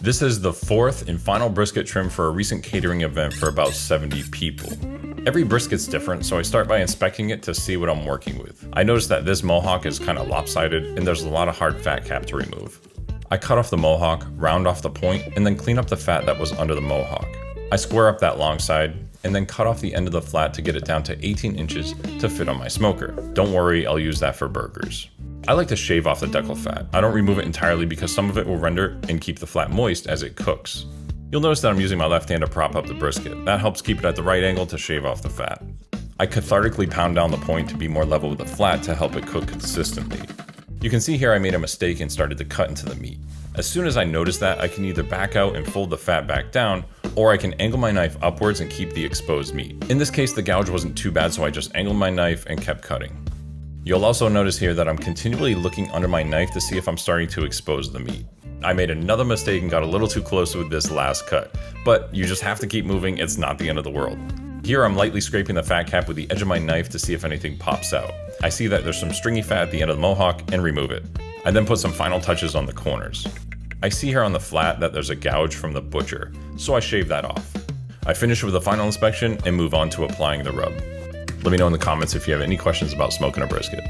This is the fourth and final brisket trim for a recent catering event for about 70 people. Every brisket's different, so I start by inspecting it to see what I'm working with. I noticed that this mohawk is kind of lopsided and there's a lot of hard fat cap to remove. I cut off the mohawk, round off the point, and then clean up the fat that was under the mohawk. I square up that long side, and then cut off the end of the flat to get it down to 18 inches to fit on my smoker. Don't worry, I'll use that for burgers. I like to shave off the deckle fat. I don't remove it entirely because some of it will render and keep the flat moist as it cooks. You'll notice that I'm using my left hand to prop up the brisket. That helps keep it at the right angle to shave off the fat. I cathartically pound down the point to be more level with the flat to help it cook consistently. You can see here I made a mistake and started to cut into the meat. As soon as I notice that, I can either back out and fold the fat back down, or I can angle my knife upwards and keep the exposed meat. In this case, the gouge wasn't too bad, so I just angled my knife and kept cutting. You'll also notice here that I'm continually looking under my knife to see if I'm starting to expose the meat. I made another mistake and got a little too close with this last cut, but you just have to keep moving, it's not the end of the world. Here I'm lightly scraping the fat cap with the edge of my knife to see if anything pops out. I see that there's some stringy fat at the end of the mohawk and remove it. I then put some final touches on the corners. I see here on the flat that there's a gouge from the butcher, so I shave that off. I finish with a final inspection and move on to applying the rub. Let me know in the comments if you have any questions about smoking a brisket.